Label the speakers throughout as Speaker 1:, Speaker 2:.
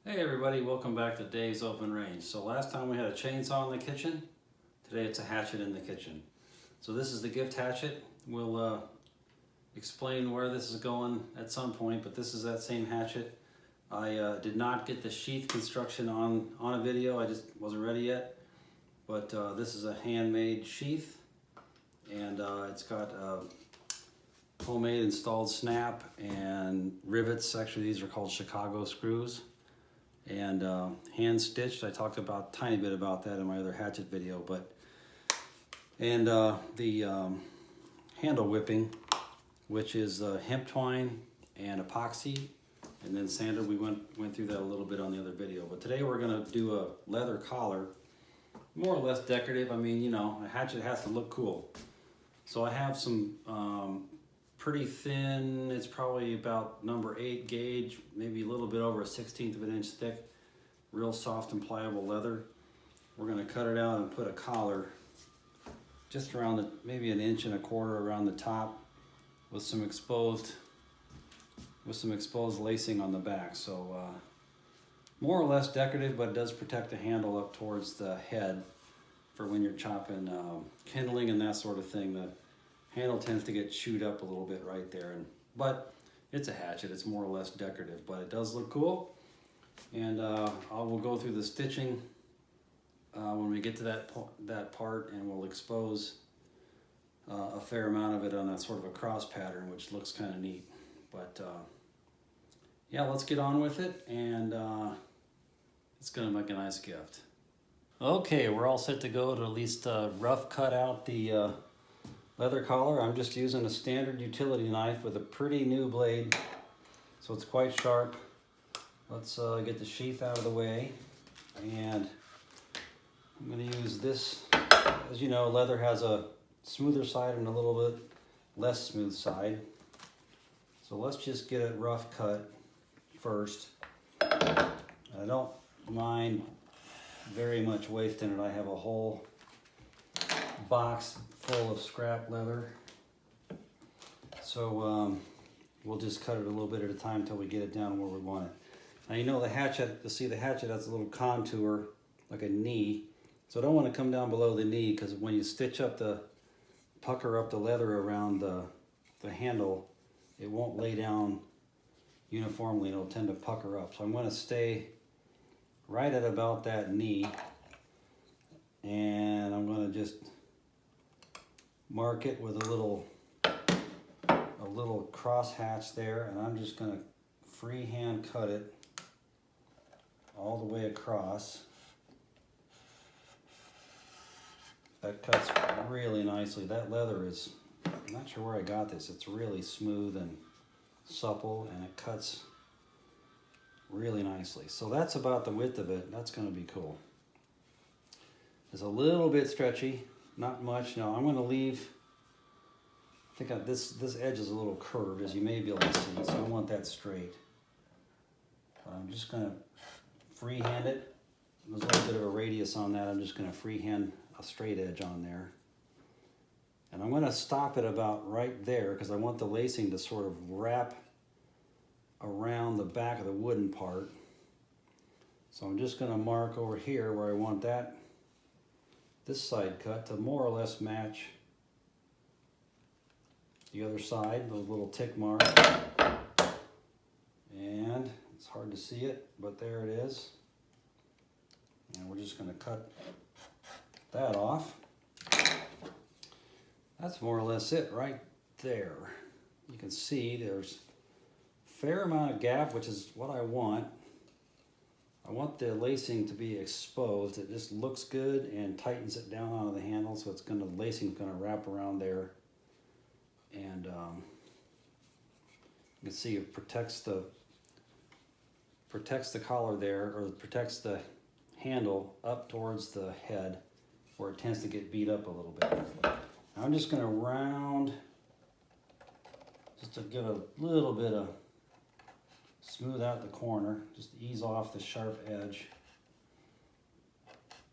Speaker 1: Hey everybody, welcome back to Dave's Open Range. So last time we had a chainsaw in the kitchen, today it's a hatchet in the kitchen. So this is the gift hatchet. We'll explain where this is going at some point, but this is that same hatchet. I did not get the sheath construction on a video, I just wasn't ready yet. But this is a handmade sheath, and it's got homemade installed snap and rivets. Actually, these are called Chicago screws. And hand stitched. I talked about a tiny bit about that in my other hatchet video, and the handle whipping, which is hemp twine and epoxy, and then sanded. We went through that a little bit on the other video, but today we're gonna do a leather collar, more or less decorative. I mean, you know, a hatchet has to look cool. So I have some pretty thin, it's probably about number 8 gauge, maybe a little bit over a 1/16 of an inch thick, real soft and pliable leather. We're going to cut it out and put a collar just around maybe 1.25 inches around the top with some exposed lacing on the back. So more or less decorative, but it does protect the handle up towards the head for when you're chopping kindling and that sort of thing. The handle tends to get chewed up a little bit right there, but it's a hatchet. It's more or less decorative, but it does look cool. And I will go through the stitching when we get to that part, and we'll expose a fair amount of it on that sort of a cross pattern, which looks kind of neat. But yeah, let's get on with it, and it's gonna make a nice gift. Okay, we're all set to go to at least rough cut out the leather collar. I'm just using a standard utility knife with a pretty new blade, so it's quite sharp. Let's get the sheath out of the way, and I'm going to use this. As you know, leather has a smoother side and a little bit less smooth side, so let's just get it rough cut first. I don't mind very much wasting it. I have a whole box full of scrap leather, so we'll just cut it a little bit at a time until we get it down where we want it. Now, you know, the hatchet, you'll see the hatchet has a little contour like a knee, so I don't want to come down below the knee, because when you stitch up pucker up the leather around the handle, it won't lay down uniformly. It'll tend to pucker up, so I'm going to stay right at about that knee, and I'm going to just mark it with a little cross hatch there, and I'm just going to freehand cut it all the way across. That cuts really nicely. That leather is, I'm not sure where I got this, it's really smooth and supple, and it cuts really nicely. So that's about the width of it. That's going to be cool. It's a little bit stretchy, not much. Now I'm going to leave, I think this edge is a little curved, as you may be able to see, so I want that straight. But I'm just going to freehand it. There's a little bit of a radius on that. I'm just going to freehand a straight edge on there. And I'm going to stop it about right there, because I want the lacing to sort of wrap around the back of the wooden part. So I'm just going to mark over here where I want this side cut to more or less match the other side, those little tick marks. And it's hard to see it, but there it is. And we're just going to cut that off. That's more or less it right there. You can see there's a fair amount of gap, which is what I want. I want the lacing to be exposed. It just looks good and tightens it down onto the handle, so the lacing's going to wrap around there. And you can see it protects the collar there, or protects the handle up towards the head, where it tends to get beat up a little bit. I'm just going to round, just to give a little bit of smooth out the corner, just ease off the sharp edge,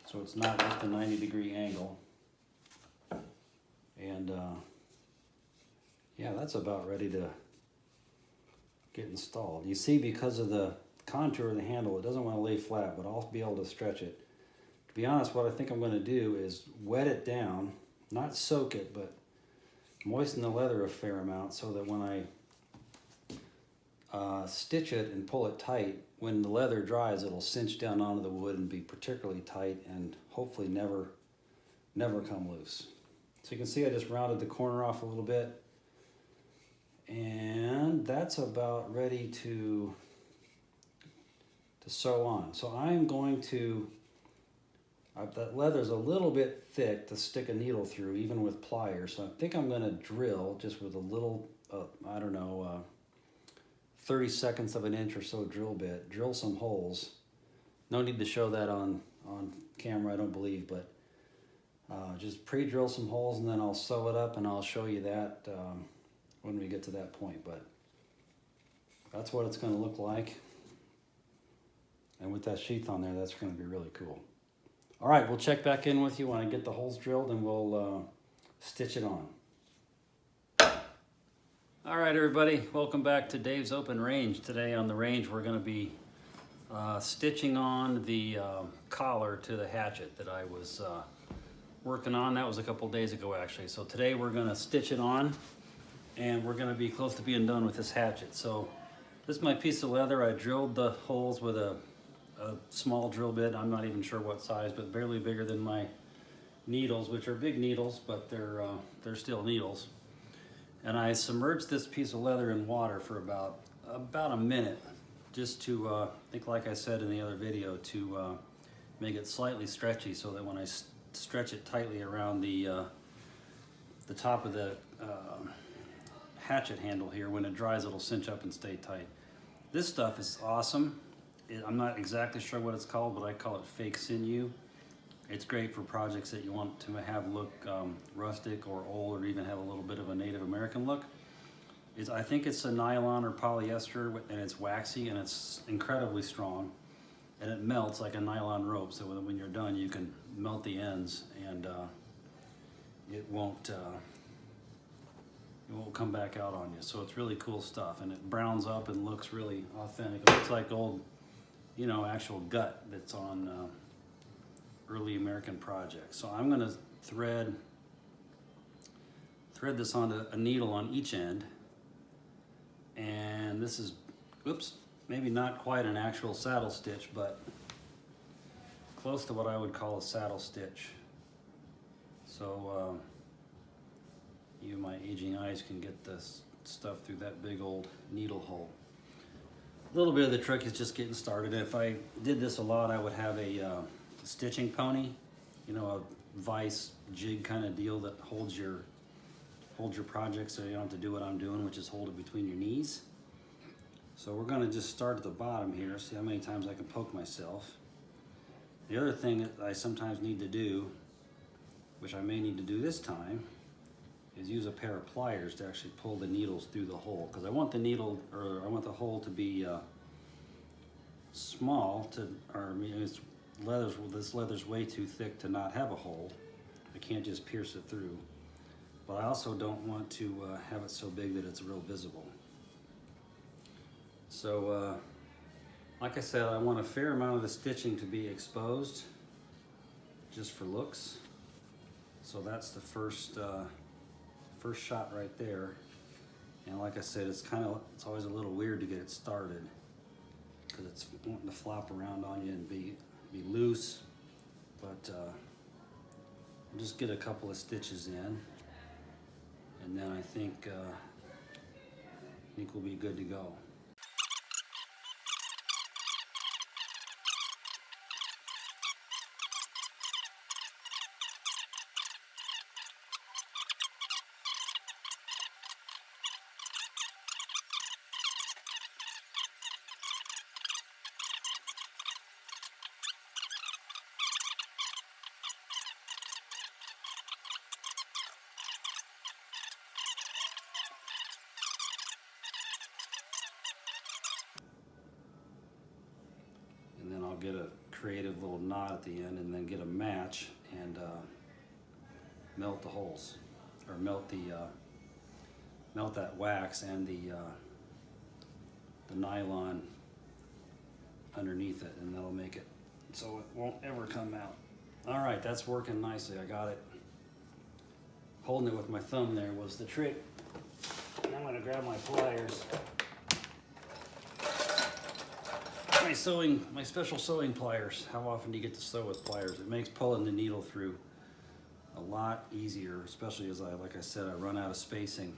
Speaker 1: so it's not just a 90-degree angle. And yeah, that's about ready to get installed. You see, because of the contour the handle. It doesn't want to lay flat, but I'll be able to stretch it. To be honest, what I think I'm going to do is wet it down, not soak it, but moisten the leather a fair amount so that when I stitch it and pull it tight, when the leather dries, it'll cinch down onto the wood and be particularly tight and hopefully never come loose. So you can see I just rounded the corner off a little bit, and that's about ready to sew on. So I'm going to, that leather's a little bit thick to stick a needle through even with pliers, so I think I'm going to drill just with a little, I don't know, 30/2 of an inch or so drill bit, drill some holes. No need to show that on camera, I don't believe, but just pre-drill some holes and then I'll sew it up, and I'll show you that when we get to that point. But that's what it's going to look like, and with that sheath on there, that's going to be really cool. All right, we'll check back in with you when I get the holes drilled, and we'll stitch it on. All right, everybody, welcome back to Dave's Open Range. Today on the range, we're going to be stitching on the collar to the hatchet that I was working on. That was a couple days ago, actually. So today we're going to stitch it on, and we're going to be close to being done with this hatchet. So this is my piece of leather. I drilled the holes with a small drill bit. I'm not even sure what size, but barely bigger than my needles, which are big needles, but they're still needles. And I submerged this piece of leather in water for about a minute, just to, I think like I said in the other video, to make it slightly stretchy so that when I stretch it tightly around the top of the hatchet handle here, when it dries it'll cinch up and stay tight. This stuff is awesome. I'm not exactly sure what it's called, but I call it fake sinew. It's great for projects that you want to have look rustic or old, or even have a little bit of a Native American look. I think it's a nylon or polyester, and it's waxy, and it's incredibly strong, and it melts like a nylon rope. So when you're done, you can melt the ends, and it won't come back out on you. So it's really cool stuff, and it browns up and looks really authentic. It looks like old, you know, actual gut that's on early American projects. So I'm going to thread this onto a needle on each end, and this is, oops, maybe not quite an actual saddle stitch, but close to what I would call a saddle stitch. So even my aging eyes can get this stuff through that big old needle hole. A little bit of the trick is just getting started. If I did this a lot, I would have a stitching pony, you know, a vise jig kind of deal that holds your project, so you don't have to do what I'm doing, which is hold it between your knees. So we're going to just start at the bottom here, see how many times I can poke myself. The other thing that I sometimes need to do, which I may need to do this time, is use a pair of pliers to actually pull the needles through the hole, because I want the needle, or I want the hole to be small, this leather's way too thick to not have a hole. I can't just pierce it through. But I also don't want to have it so big that it's real visible. So, like I said, I want a fair amount of the stitching to be exposed, just for looks. So that's the first shot right there. And like I said, it's always a little weird to get it started, because it's wanting to flop around on you and be loose. But I'll just get a couple of stitches in, and then I think we'll be good to go. Get a creative little knot at the end, and then get a match and melt the holes, or melt that wax and the nylon underneath it, and that'll make it so it won't ever come out. All right, that's working nicely. I got it. Holding it with my thumb there was the trick. And I'm gonna grab my pliers. My special sewing pliers. How often do you get to sew with pliers? It makes pulling the needle through a lot easier, especially as like I said, I run out of spacing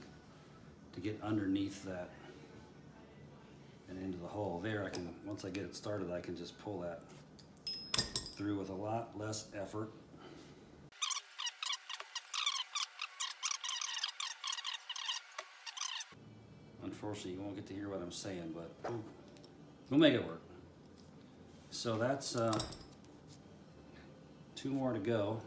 Speaker 1: to get underneath that and into the hole. There, once I get it started, I can just pull that through with a lot less effort. Unfortunately, you won't get to hear what I'm saying, but we'll make it work. So that's 2 more to go.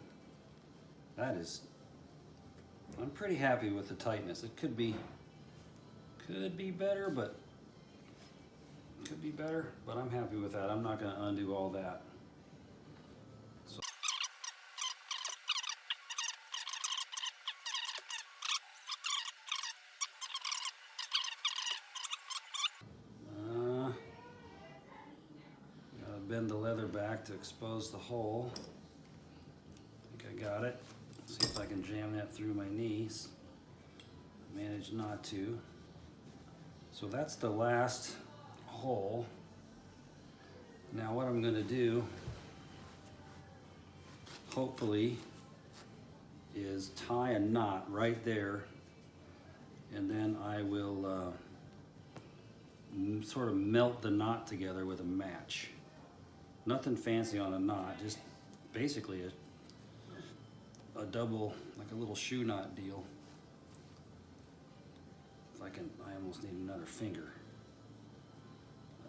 Speaker 1: I'm pretty happy with the tightness. It could be better, but I'm happy with that. I'm not going to undo all that. So gotta bend the leather back to expose the hole. I think I got it. See if I can jam that through my knees. Managed not to. So that's the last hole. Now what I'm going to do, hopefully, is tie a knot right there, and then I will sort of melt the knot together with a match. Nothing fancy on a knot, just basically a double, like a little shoe knot deal. If I can, I almost need another finger.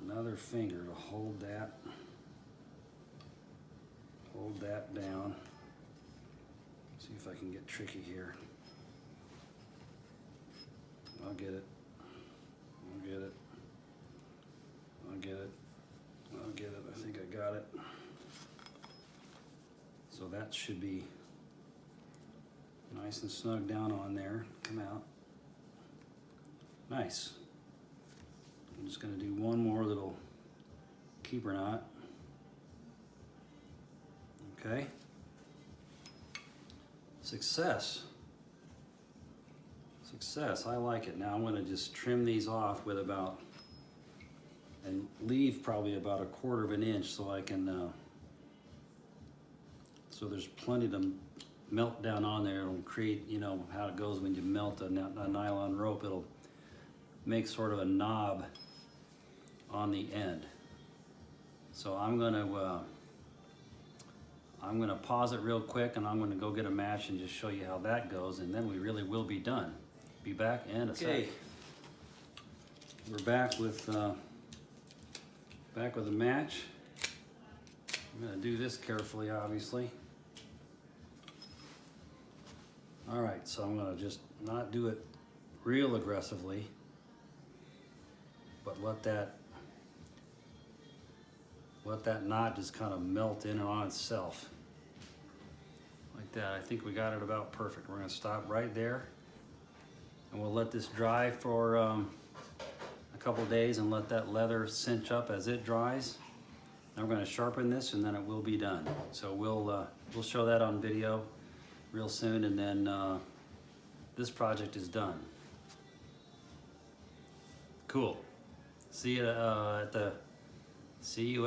Speaker 1: Another finger to hold that down. See if I can get tricky here. I'll get it. I'll get it. I'll get it. I'll get it. I think I got it. So that should be nice and snug down on there. Come out. Nice. I'm just going to do one more little keeper knot. Okay. Success. Success. I like it. Now I'm going to just trim these off with about, and leave probably about 1/4 of an inch so I can, so there's plenty to melt down on there. It'll create, you know, how it goes when you melt a nylon rope. It'll make sort of a knob on the end. So I'm gonna pause it real quick, and I'm gonna go get a match and just show you how that goes, and then we really will be done. Be back in a sec. We're back with a match. I'm gonna do this carefully, obviously. All right, so I'm gonna just not do it real aggressively, but let that knot just kind of melt in on itself. Like that. I think we got it about perfect. We're gonna stop right there, and we'll let this dry for a couple days and let that leather cinch up as it dries. Then we're gonna sharpen this, and then it will be done. So we'll show that on video real soon, and then this project is done. Cool. See you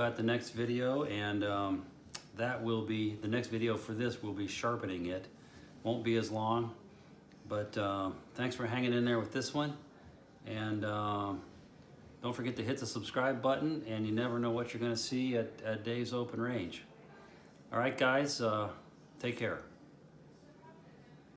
Speaker 1: at the next video, and that will be the next video for this will be sharpening it. Won't be as long, but thanks for hanging in there with this one, and don't forget to hit the subscribe button, and you never know what you're going to see at Dave's Open Range. All right, guys, take care.